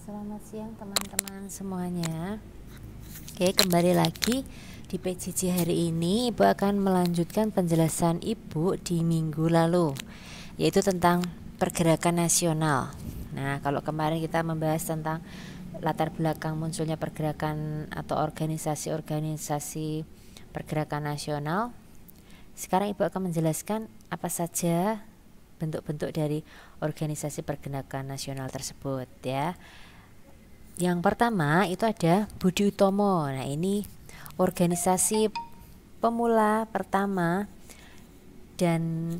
Selamat siang teman-teman semuanya. Oke, kembali lagi di PJJ hari ini. Ibu akan melanjutkan penjelasan Ibu di minggu lalu, yaitu tentang pergerakan nasional. Nah, kalau kemarin kita membahas tentang latar belakang munculnya pergerakan atau organisasi-organisasi pergerakan nasional, sekarang Ibu akan menjelaskan apa saja bentuk-bentuk dari organisasi pergerakan nasional tersebut ya. Yang pertama itu ada Budi Utomo. Nah, ini organisasi pemula pertama dan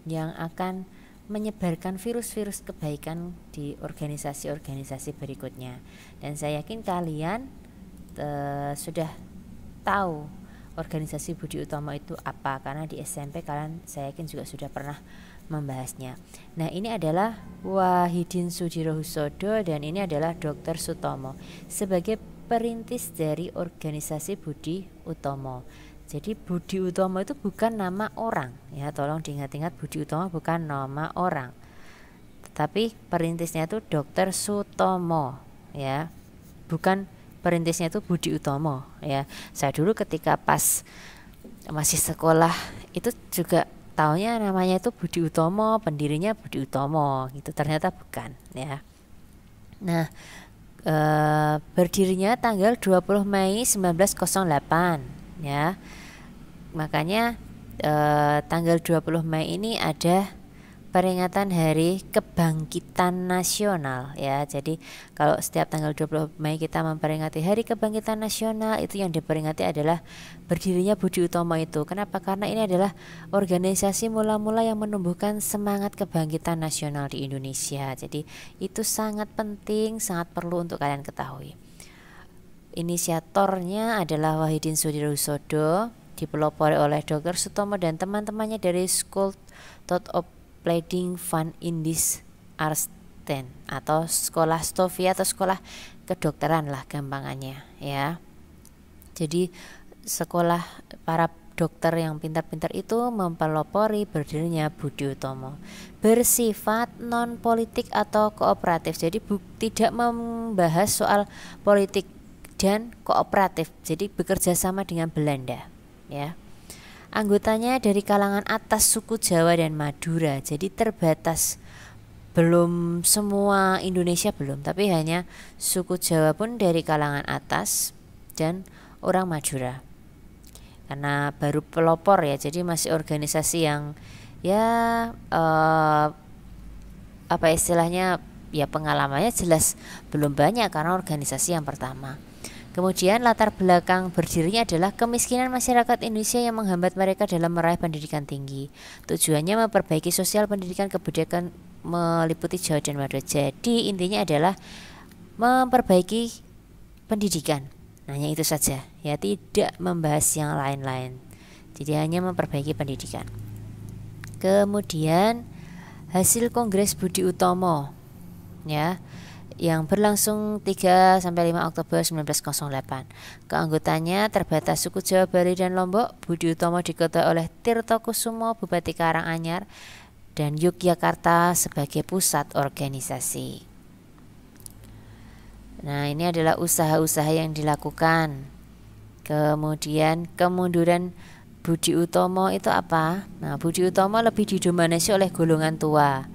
yang akan menyebarkan virus-virus kebaikan di organisasi-organisasi berikutnya. Dan saya yakin kalian sudah tahu organisasi Budi Utomo itu apa, karena di SMP kalian saya yakin juga sudah pernah membahasnya. Nah, ini adalah Wahidin Sudirohusodo dan ini adalah Dr. Sutomo sebagai perintis dari organisasi Budi Utomo. Jadi Budi Utomo itu bukan nama orang ya, tolong diingat-ingat, Budi Utomo bukan nama orang, tetapi perintisnya itu Dr. Sutomo ya, bukan perintisnya itu Budi Utomo ya. Saya dulu ketika pas masih sekolah itu juga taunya namanya itu Budi Utomo, pendirinya Budi Utomo gitu, ternyata bukan ya. Nah, berdirinya tanggal 20 Mei 1908 ya. Makanya tanggal 20 Mei ini ada peringatan Hari Kebangkitan Nasional ya. Jadi kalau setiap tanggal 20 Mei kita memperingati Hari Kebangkitan Nasional, itu yang diperingati adalah berdirinya Budi Utomo itu. Kenapa? Karena ini adalah organisasi mula-mula yang menumbuhkan semangat kebangkitan nasional di Indonesia. Jadi itu sangat penting, sangat perlu untuk kalian ketahui. Inisiatornya adalah Wahidin Sudirohusodo, dipelopori oleh Dr. Sutomo dan teman-temannya dari School of Pleading Van Indis Arsten atau sekolah Stovia atau sekolah kedokteran lah gampangannya ya. Jadi sekolah para dokter yang pintar-pintar itu mempelopori berdirinya Budi Utomo, bersifat non politik atau kooperatif. Jadi tidak membahas soal politik dan kooperatif. Jadi bekerja sama dengan Belanda ya. Anggotanya dari kalangan atas suku Jawa dan Madura, jadi terbatas, belum semua Indonesia belum, tapi hanya suku Jawa pun dari kalangan atas dan orang Madura. Karena baru pelopor ya, jadi masih organisasi yang ya apa istilahnya ya, pengalamannya jelas belum banyak karena organisasi yang pertama. Kemudian latar belakang berdirinya adalah kemiskinan masyarakat Indonesia yang menghambat mereka dalam meraih pendidikan tinggi. Tujuannya memperbaiki sosial pendidikan kebudayaan meliputi Jawa dan Madura. Jadi intinya adalah memperbaiki pendidikan. Hanya itu saja ya, tidak membahas yang lain-lain. Jadi hanya memperbaiki pendidikan. Kemudian hasil Kongres Budi Utomo ya, yang berlangsung 3-5 Oktober 1908. Keanggotanya terbatas suku Jawa, Bali, dan Lombok. Budi Utomo diketuai oleh Tirto Kusumo, Bupati Karanganyar, dan Yogyakarta sebagai pusat organisasi. Nah, ini adalah usaha-usaha yang dilakukan. Kemudian kemunduran Budi Utomo itu apa? Nah, Budi Utomo lebih didominasi oleh golongan tua.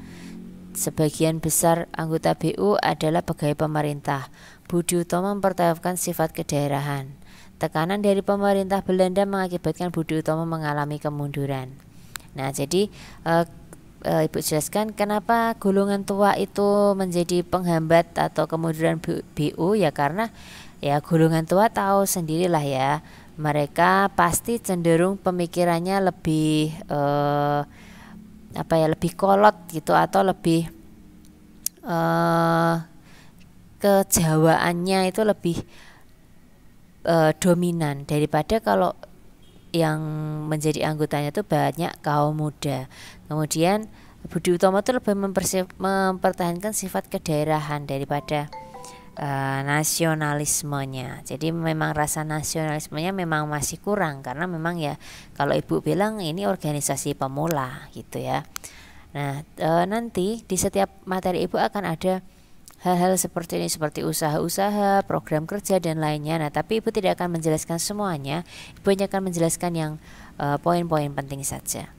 Sebagian besar anggota BU adalah pegawai pemerintah. Budi Utomo mempertahankan sifat kedaerahan. Tekanan dari pemerintah Belanda mengakibatkan Budi Utomo mengalami kemunduran. Nah, jadi Ibu jelaskan kenapa golongan tua itu menjadi penghambat atau kemunduran BU ya, karena ya golongan tua tahu sendirilah ya, mereka pasti cenderung pemikirannya lebih lebih kolot gitu, atau lebih kejawaannya itu lebih dominan daripada kalau yang menjadi anggotanya itu banyak kaum muda. Kemudian Budi Utomo itu lebih mempertahankan sifat kedaerahan daripada nasionalismenya. Jadi memang rasa nasionalismenya memang masih kurang, karena memang ya kalau Ibu bilang ini organisasi pemula gitu ya. Nah, nanti di setiap materi Ibu akan ada hal-hal seperti ini, seperti usaha-usaha, program kerja dan lainnya. Nah, tapi Ibu tidak akan menjelaskan semuanya. Ibu hanya akan menjelaskan yang poin-poin penting saja.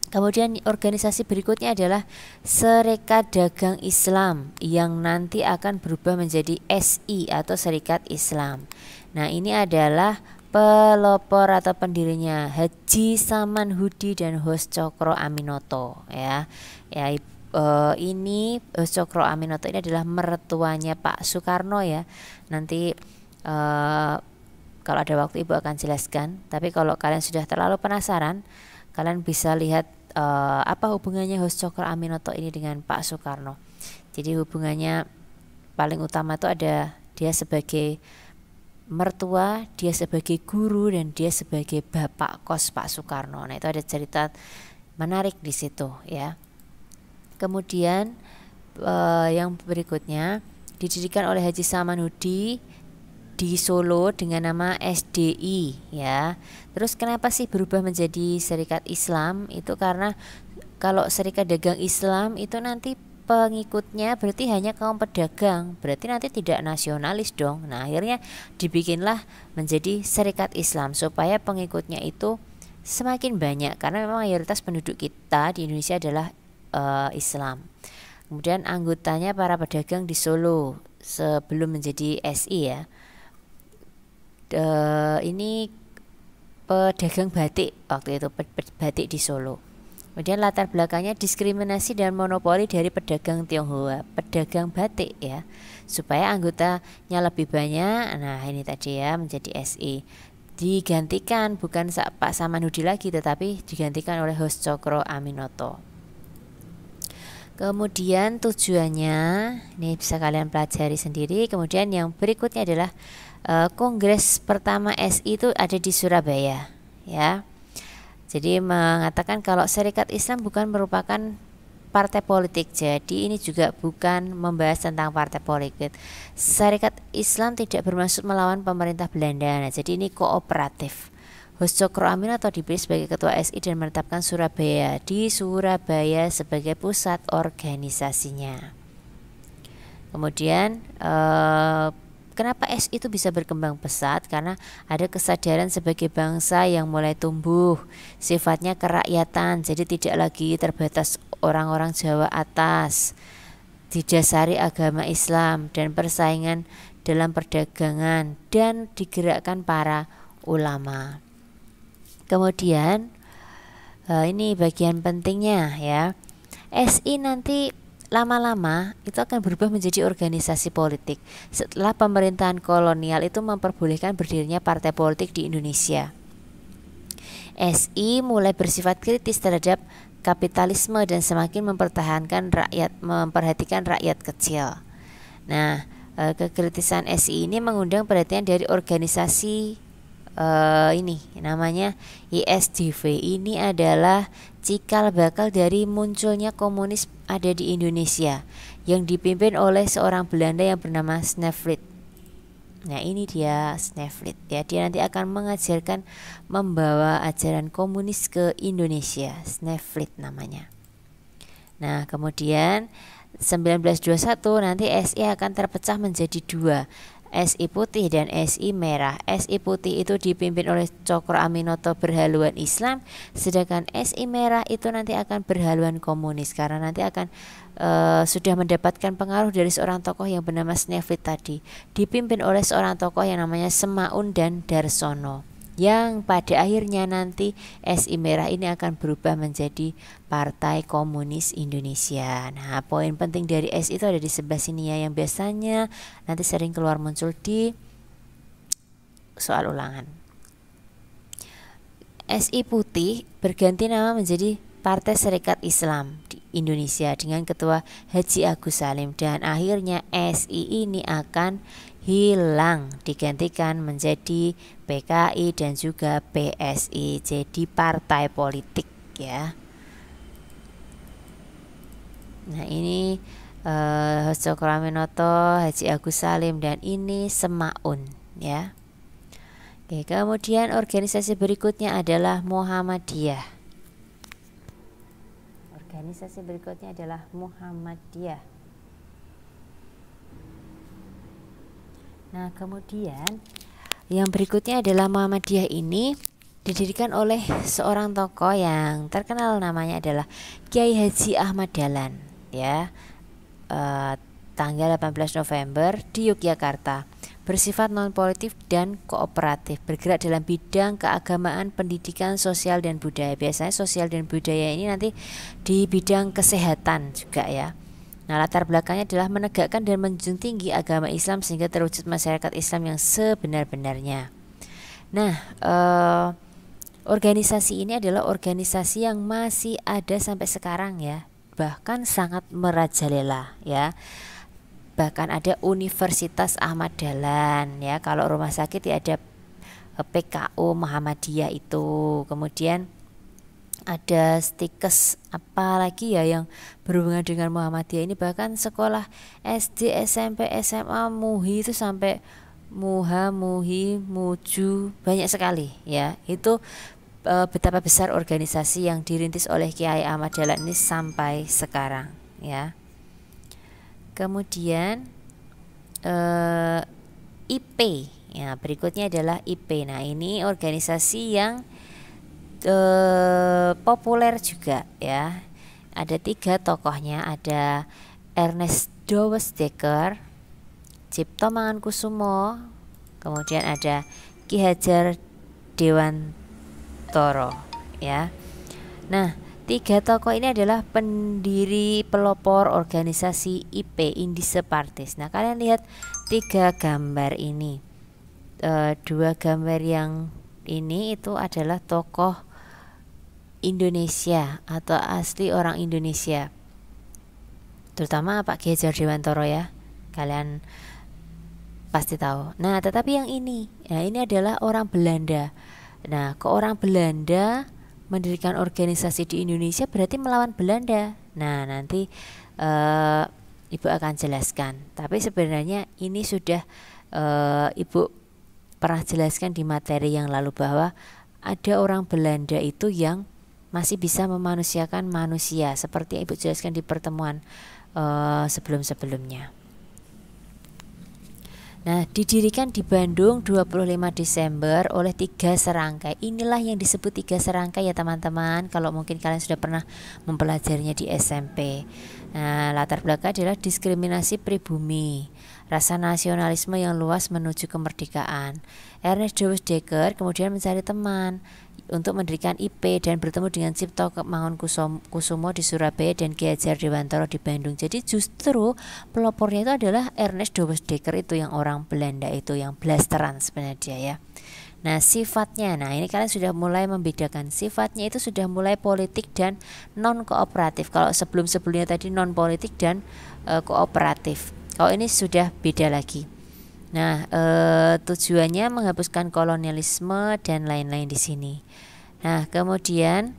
Kemudian organisasi berikutnya adalah Serikat Dagang Islam yang nanti akan berubah menjadi SI atau Serikat Islam. Nah, ini adalah pelopor atau pendirinya Haji Saman Hudi dan Hos Cokro Aminoto ya. Ini Hos Cokro Aminoto ini adalah mertuanya Pak Soekarno ya. Nanti kalau ada waktu Ibu akan jelaskan. Tapi kalau kalian sudah terlalu penasaran, kalian bisa lihat apa hubungannya Hos Cokro Aminoto ini dengan Pak Soekarno. Jadi hubungannya paling utama itu ada dia sebagai mertua, dia sebagai guru, dan dia sebagai bapak kos Pak Soekarno. Nah, itu ada cerita menarik di situ ya. Kemudian yang berikutnya didirikan oleh Haji Samanhudi di Solo dengan nama SDI ya. Terus kenapa sih berubah menjadi Serikat Islam? Itu karena kalau Serikat Dagang Islam itu nanti pengikutnya berarti hanya kaum pedagang, berarti nanti tidak nasionalis dong. Nah, akhirnya dibikinlah menjadi Serikat Islam supaya pengikutnya itu semakin banyak, karena memang mayoritas penduduk kita di Indonesia adalah Islam. Kemudian anggotanya para pedagang di Solo sebelum menjadi SI ya. Ini pedagang batik waktu itu, batik di Solo. Kemudian latar belakangnya diskriminasi dan monopoli dari pedagang Tionghoa, pedagang batik ya, supaya anggotanya lebih banyak. Nah, ini tadi ya menjadi SI. Digantikan bukan Pak Samanhudi lagi, tetapi digantikan oleh Hos Cokro Aminoto. Kemudian tujuannya ini bisa kalian pelajari sendiri. Kemudian yang berikutnya adalah Kongres pertama SI itu ada di Surabaya ya. Jadi mengatakan kalau Serikat Islam bukan merupakan partai politik. Jadi ini juga bukan membahas tentang partai politik. Serikat Islam tidak bermaksud melawan pemerintah Belanda. Nah, jadi ini kooperatif. Hos Cokro Aminoto dipilih sebagai ketua SI dan menetapkan Surabaya di Surabaya sebagai pusat organisasinya. Kemudian kenapa SI itu bisa berkembang pesat? Karena ada kesadaran sebagai bangsa yang mulai tumbuh, sifatnya kerakyatan, jadi tidak lagi terbatas orang-orang Jawa atas, didasari agama Islam dan persaingan dalam perdagangan, dan digerakkan para ulama. Kemudian ini bagian pentingnya ya, SI nanti lama-lama itu akan berubah menjadi organisasi politik setelah pemerintahan kolonial itu memperbolehkan berdirinya partai politik di Indonesia. SI mulai bersifat kritis terhadap kapitalisme dan semakin memperhatikan rakyat kecil. Nah, kekritisan SI ini mengundang perhatian dari organisasi ini namanya ISDV. Ini adalah cikal bakal dari munculnya komunis ada di Indonesia yang dipimpin oleh seorang Belanda yang bernama Snevely. Nah, ini dia Snevely ya, dia nanti akan mengajarkan membawa ajaran komunis ke Indonesia, Snevely namanya. Nah, kemudian 1921 nanti SI akan terpecah menjadi dua, SI putih dan SI merah. SI putih itu dipimpin oleh Cokro Aminoto berhaluan Islam, sedangkan SI merah itu nanti akan berhaluan komunis, karena nanti akan sudah mendapatkan pengaruh dari seorang tokoh yang bernama Snevely tadi, dipimpin oleh seorang tokoh yang namanya Semaun dan Darsono, yang pada akhirnya nanti SI merah ini akan berubah menjadi Partai Komunis Indonesia. Nah, poin penting dari SI itu ada di sebelah sini ya, yang biasanya nanti sering keluar muncul di soal ulangan. SI putih berganti nama menjadi Partai Serikat Islam di Indonesia dengan ketua Haji Agus Salim, dan akhirnya SI ini akan hilang, digantikan menjadi PKI dan juga PSI, jadi partai politik ya. Nah, ini Hos Cokro Aminoto, Haji Agus Salim, dan ini Semaun ya. Oke, kemudian organisasi berikutnya adalah Muhammadiyah. Organisasi berikutnya adalah Muhammadiyah. Nah, kemudian yang berikutnya adalah Muhammadiyah ini didirikan oleh seorang tokoh yang terkenal, namanya adalah Kiai Haji Ahmad Dahlan, ya. Tanggal 18 November di Yogyakarta. Bersifat non-politik dan kooperatif, bergerak dalam bidang keagamaan, pendidikan, sosial dan budaya. Biasanya sosial dan budaya ini nanti di bidang kesehatan juga, ya. Nah, latar belakangnya adalah menegakkan dan menjunjung tinggi agama Islam sehingga terwujud masyarakat Islam yang sebenar-benarnya. Nah, organisasi ini adalah organisasi yang masih ada sampai sekarang, ya, bahkan sangat merajalela, ya. Bahkan ada Universitas Ahmad Dahlan, ya. Kalau rumah sakit ya ada PKU Muhammadiyah itu. Kemudian ada stikes apa lagi ya yang berhubungan dengan Muhammadiyah ini, bahkan sekolah SD, SMP, SMA, MUHI itu sampai MUHA, MUHI, MUJU, banyak sekali, ya. Itu betapa besar organisasi yang dirintis oleh Kiai Ahmad Dahlan ini sampai sekarang, ya. Kemudian IP, ya, berikutnya adalah IP. Nah, ini organisasi yang populer juga, ya. Ada 3 tokohnya, ada Ernest Dowes-Dekker, Cipto Mangunkusumo, kemudian ada Ki Hajar Dewantara, ya. Nah, 3 tokoh ini adalah pendiri pelopor organisasi IP, Indische Partis. Nah, kalian lihat 3 gambar ini. 2 gambar yang ini itu adalah tokoh Indonesia atau asli orang Indonesia, terutama Pak Ki Hajar Dewantara, ya. Kalian pasti tahu. Nah, tetapi yang ini, ya, ini adalah orang Belanda. Nah, ke orang Belanda mendirikan organisasi di Indonesia berarti melawan Belanda. Nah, nanti Ibu akan jelaskan. Tapi sebenarnya ini sudah Ibu pernah jelaskan di materi yang lalu, bahwa ada orang Belanda itu yang masih bisa memanusiakan manusia, seperti yang Ibu jelaskan di pertemuan sebelum-sebelumnya. Nah, didirikan di Bandung 25 Desember oleh 3 serangkai. Inilah yang disebut 3 serangkai, ya teman-teman, kalau mungkin kalian sudah pernah mempelajarinya di SMP. Nah, latar belakang adalah diskriminasi pribumi, rasa nasionalisme yang luas menuju kemerdekaan. Ernest Dowes-Dekker kemudian mencari teman untuk mendirikan IP dan bertemu dengan Cipto Mangunkusumo di Surabaya dan Ki Hajar Dewantara di Bandung. Jadi justru pelopornya itu adalah Ernest Dowes-Dekker itu, yang orang Belanda itu, yang blasteran sebenarnya, ya. Nah, sifatnya, nah ini kalian sudah mulai membedakan. Sifatnya itu sudah mulai politik dan non kooperatif. Kalau sebelum-sebelumnya tadi non politik dan kooperatif. Kalau ini sudah beda lagi. Nah, tujuannya menghapuskan kolonialisme dan lain-lain di sini. Nah, kemudian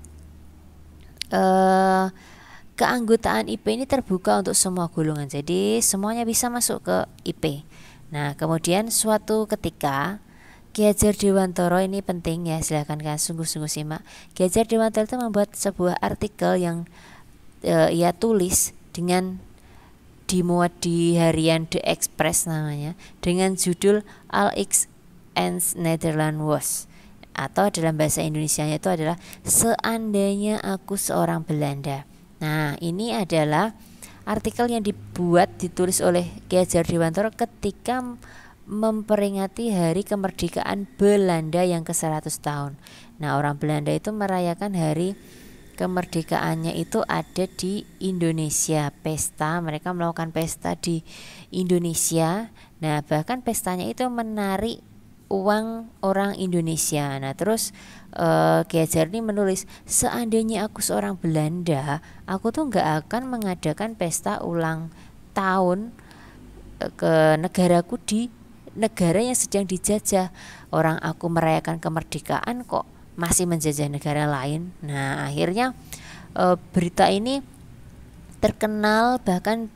keanggotaan IP ini terbuka untuk semua golongan, jadi semuanya bisa masuk ke IP. Nah, kemudian suatu ketika Ki Hajar Dewantara, ini penting, ya, silahkan kalian sungguh-sungguh simak. Ki Hajar Dewantara itu membuat sebuah artikel yang ia tulis dengan dimuat di harian The Express namanya, dengan judul Al X and Netherlands Was, atau dalam bahasa Indonesianya itu adalah Seandainya Aku Seorang Belanda. Nah, ini adalah artikel yang ditulis oleh Ki Hajar Dewantara ketika memperingati hari kemerdekaan Belanda yang ke-100 tahun. Nah, orang Belanda itu merayakan hari kemerdekaannya itu ada di Indonesia, pesta, mereka melakukan pesta di Indonesia. Nah, bahkan pestanya itu menarik uang orang Indonesia. Nah, terus Ki Hajar ini menulis, seandainya aku seorang Belanda, aku tuh nggak akan mengadakan pesta ulang tahun ke negaraku di negara yang sedang dijajah. Orang aku merayakan kemerdekaan kok masih menjajah negara lain. Nah, akhirnya berita ini terkenal, bahkan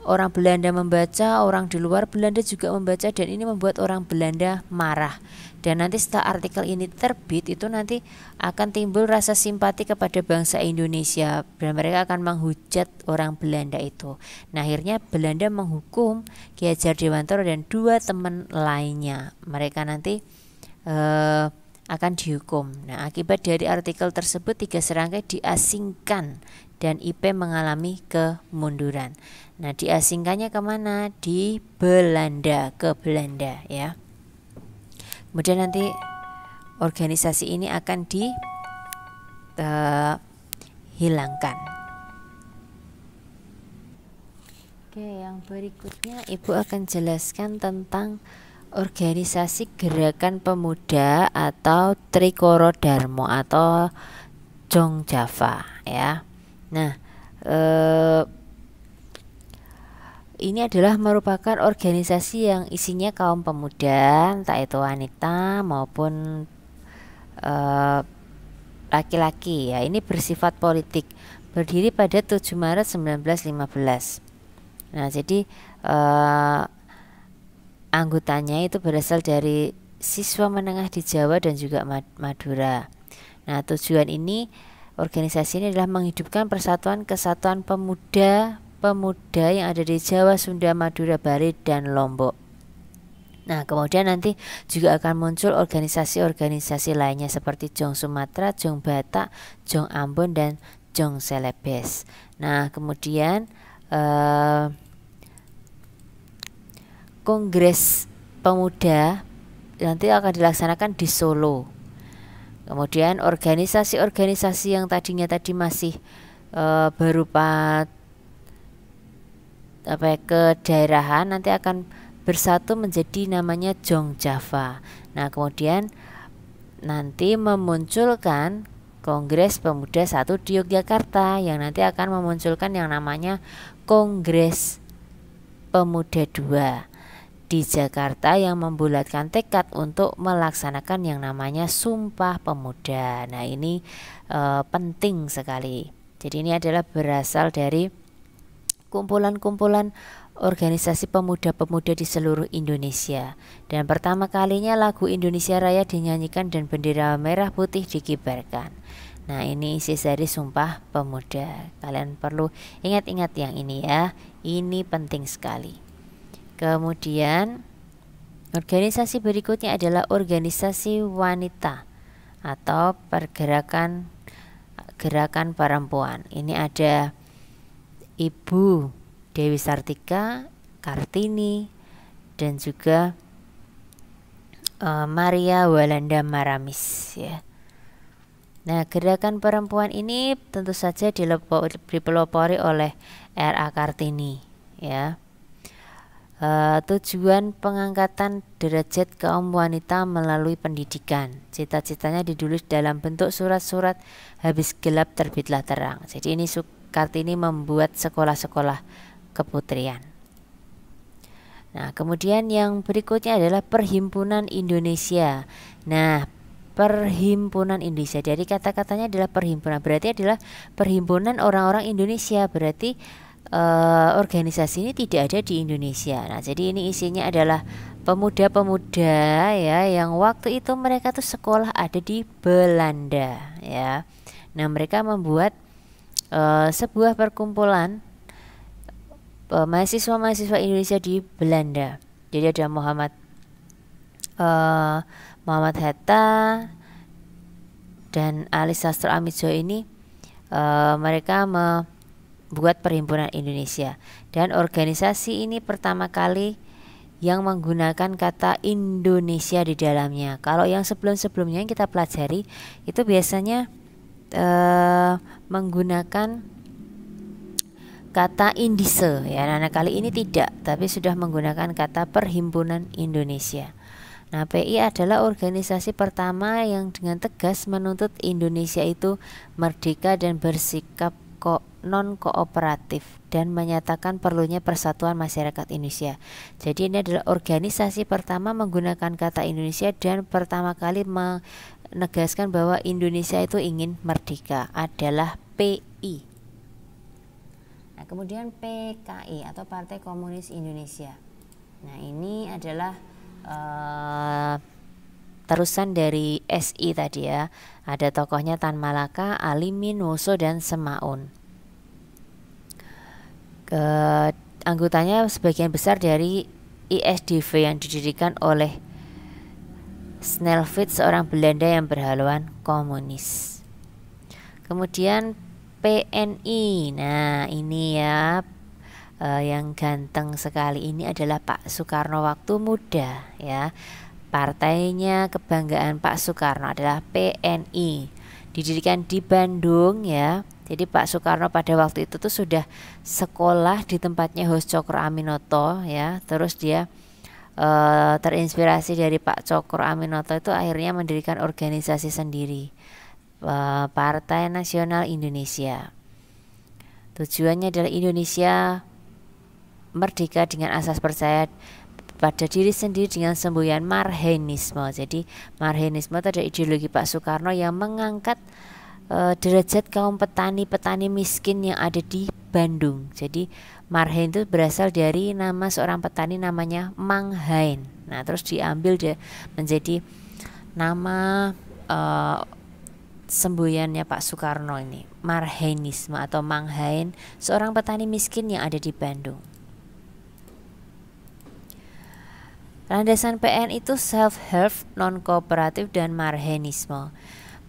orang Belanda membaca, orang di luar Belanda juga membaca, dan ini membuat orang Belanda marah. Dan nanti setelah artikel ini terbit, itu nanti akan timbul rasa simpati kepada bangsa Indonesia dan mereka akan menghujat orang Belanda itu. Nah, akhirnya Belanda menghukum Ki Hajar Dewantara dan 2 teman lainnya. Mereka nanti akan dihukum. Nah, akibat dari artikel tersebut 3 serangkai diasingkan dan IP mengalami kemunduran. Nah, diasingkannya kemana? Di Belanda, ke Belanda ya. Kemudian nanti organisasi ini akan dihilangkan. Oke, yang berikutnya Ibu akan jelaskan tentang organisasi Gerakan Pemuda atau Trikoro Darmo atau Jong Java ya. Nah, ini adalah merupakan organisasi yang isinya kaum pemuda, entah itu wanita maupun laki-laki ya. Ini bersifat politik, berdiri pada 7 Maret 1915. Nah, jadi anggotanya itu berasal dari siswa menengah di Jawa dan juga Madura. Nah, tujuan ini organisasi ini adalah menghidupkan persatuan kesatuan pemuda yang ada di Jawa, Sunda, Madura, Bali, dan Lombok. Nah, kemudian nanti juga akan muncul organisasi-organisasi lainnya seperti Jong Sumatera, Jong Batak, Jong Ambon, dan Jong Celebes. Nah, kemudian Kongres Pemuda nanti akan dilaksanakan di Solo. Kemudian organisasi-organisasi yang tadi masih berupa kedaerahan nanti akan bersatu menjadi namanya Jong Java. Nah, kemudian nanti memunculkan Kongres Pemuda 1 di Yogyakarta yang nanti akan memunculkan yang namanya Kongres Pemuda 2 di Jakarta yang membulatkan tekad untuk melaksanakan yang namanya Sumpah Pemuda. Nah, ini penting sekali. Jadi ini adalah berasal dari kumpulan-kumpulan organisasi pemuda-pemuda di seluruh Indonesia. Dan pertama kalinya lagu Indonesia Raya dinyanyikan dan bendera merah putih dikibarkan. Nah, ini isi dari Sumpah Pemuda. Kalian perlu ingat-ingat yang ini ya. Ini penting sekali. Kemudian organisasi berikutnya adalah organisasi wanita atau gerakan perempuan. Ini ada Ibu Dewi Sartika, Kartini, dan juga Maria Walanda Maramis ya. Nah, gerakan perempuan ini tentu saja dipelopori oleh R.A. Kartini ya. Tujuan pengangkatan derajat kaum wanita melalui pendidikan. Cita-citanya ditulis dalam bentuk surat-surat, habis gelap terbitlah terang. Jadi ini Kartini membuat sekolah-sekolah keputrian. Nah, kemudian yang berikutnya adalah Perhimpunan Indonesia. Nah, Perhimpunan Indonesia, jadi kata-katanya adalah perhimpunan, berarti adalah perhimpunan orang-orang Indonesia, berarti organisasi ini tidak ada di Indonesia. Nah, jadi ini isinya adalah pemuda-pemuda ya yang waktu itu mereka tuh sekolah ada di Belanda ya. Nah, mereka membuat sebuah perkumpulan mahasiswa-mahasiswa Indonesia di Belanda. Jadi ada Muhammad Hatta dan Ali Sastro Amijo ini mereka membuat Perhimpunan Indonesia, dan organisasi ini pertama kali yang menggunakan kata Indonesia di dalamnya. Kalau yang sebelum-sebelumnya yang kita pelajari itu biasanya menggunakan kata indise ya. Nah, kali ini tidak, tapi sudah menggunakan kata Perhimpunan Indonesia. Nah, PI adalah organisasi pertama yang dengan tegas menuntut Indonesia itu merdeka dan bersikap non kooperatif dan menyatakan perlunya persatuan masyarakat Indonesia. Jadi ini adalah organisasi pertama menggunakan kata Indonesia dan pertama kali menegaskan bahwa Indonesia itu ingin merdeka, adalah PI. Nah, kemudian PKI atau Partai Komunis Indonesia. Nah, ini adalah terusan dari SI tadi ya. Ada tokohnya Tan Malaka, Alimin, Woso, dan Semaun. Anggotanya sebagian besar dari ISDV yang didirikan oleh Snelfit, seorang Belanda yang berhaluan komunis. Kemudian PNI. Nah, ini ya yang ganteng sekali ini adalah Pak Soekarno waktu muda ya. Partainya kebanggaan Pak Soekarno adalah PNI. Didirikan di Bandung ya. Jadi Pak Soekarno pada waktu itu tuh sudah sekolah di tempatnya Hos Cokro Aminoto ya. Terus dia terinspirasi dari Pak Cokro Aminoto itu akhirnya mendirikan organisasi sendiri, Partai Nasional Indonesia. Tujuannya adalah Indonesia merdeka dengan asas percaya pada diri sendiri dengan semboyan Marhenisme. Jadi Marhenisme itu ada ideologi Pak Soekarno yang mengangkat derajat kaum petani-petani miskin yang ada di Bandung. Jadi Marhen itu berasal dari nama seorang petani namanya Manghain. Nah, terus diambil menjadi nama semboyannya Pak Soekarno ini, Marhenisme atau Manghain, seorang petani miskin yang ada di Bandung. Landasan PNI itu self-help, non-kooperatif, dan Marhenisme.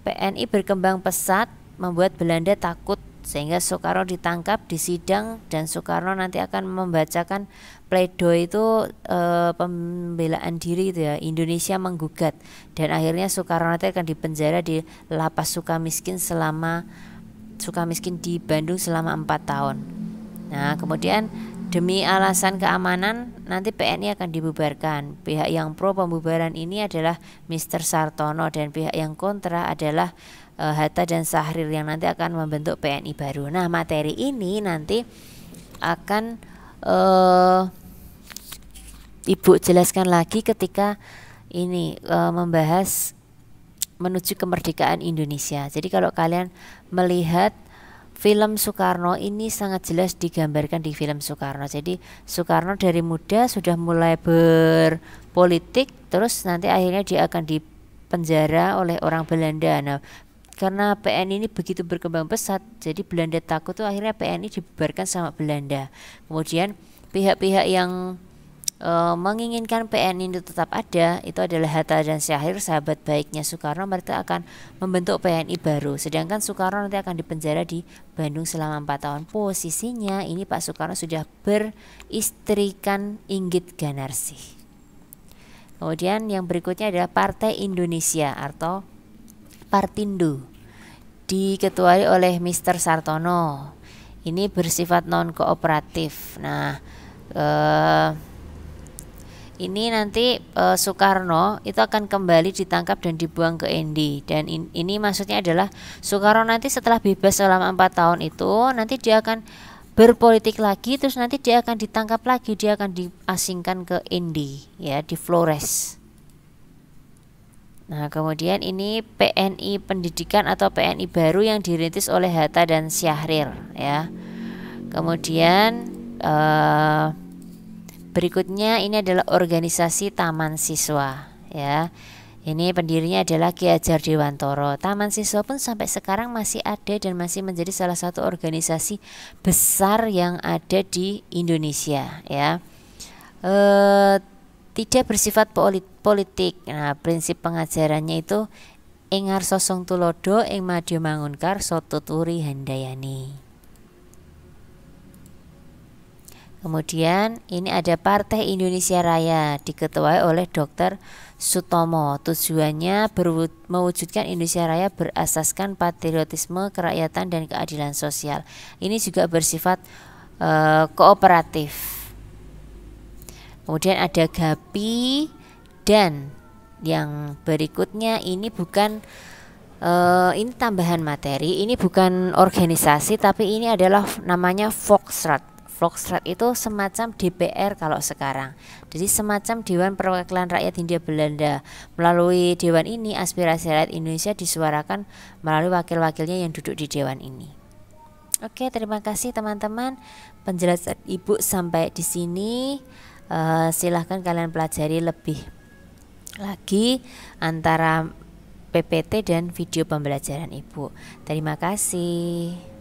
PNI berkembang pesat, membuat Belanda takut, sehingga Soekarno ditangkap, disidang, dan Soekarno nanti akan membacakan pledoi itu pembelaan diri itu ya, Indonesia menggugat, dan akhirnya Soekarno nanti akan dipenjara di Lapas Sukamiskin di Bandung selama 4 tahun. Nah, kemudian demi alasan keamanan nanti PNI akan dibubarkan. Pihak yang pro pembubaran ini adalah Mr. Sartono, dan pihak yang kontra adalah Hatta dan Syahrir yang nanti akan membentuk PNI baru. Nah, materi ini nanti akan Ibu jelaskan lagi ketika ini membahas menuju kemerdekaan Indonesia. Jadi kalau kalian melihat film Soekarno ini sangat jelas digambarkan di film Soekarno. Jadi Soekarno dari muda sudah mulai berpolitik, terus nanti akhirnya dia akan dipenjara oleh orang Belanda. Nah, karena PNI ini begitu berkembang pesat, jadi Belanda takut tuh, akhirnya PNI dibubarkan sama Belanda. Kemudian pihak-pihak yang menginginkan PNI itu tetap ada, itu adalah Hatta dan Syahrir, sahabat baiknya Soekarno. Mereka akan membentuk PNI baru, sedangkan Soekarno nanti akan dipenjara di Bandung selama 4 tahun. Posisinya ini Pak Soekarno sudah beristrikan Inggit Ganarsih. Kemudian yang berikutnya adalah Partai Indonesia atau Partindo, diketuai oleh Mr. Sartono. Ini bersifat non kooperatif. Nah, ini nanti Soekarno itu akan kembali ditangkap dan dibuang ke ND. Dan ini maksudnya adalah Soekarno nanti setelah bebas selama 4 tahun itu, nanti dia akan berpolitik lagi, terus nanti dia akan ditangkap lagi, dia akan diasingkan ke ND ya, di Flores. Nah, kemudian ini PNI Pendidikan atau PNI baru yang dirintis oleh Hatta dan Syahrir ya. Kemudian berikutnya ini adalah organisasi Taman Siswa ya. Ini pendirinya adalah Ki Hajar Dewantoro. Taman Siswa pun sampai sekarang masih ada dan masih menjadi salah satu organisasi besar yang ada di Indonesia ya. Tidak bersifat politik. Nah, prinsip pengajarannya itu ing ngarsa song tulodo, ing madya mangunkar, soto turi handayani. Kemudian ini ada Partai Indonesia Raya, diketuai oleh Dr. Sutomo. Tujuannya mewujudkan Indonesia Raya berasaskan patriotisme, kerakyatan, dan keadilan sosial. Ini juga bersifat kooperatif. Kemudian ada GAPI, dan yang berikutnya ini bukan ini tambahan materi, ini bukan organisasi tapi ini adalah namanya Volksraad. Volksraad itu semacam DPR kalau sekarang. Jadi semacam Dewan Perwakilan Rakyat Hindia Belanda. Melalui dewan ini aspirasi rakyat Indonesia disuarakan melalui wakil-wakilnya yang duduk di dewan ini. Oke, terima kasih teman-teman. Penjelasan Ibu sampai di sini. Silahkan kalian pelajari lebih lagi antara PPT dan video pembelajaran Ibu. Terima kasih.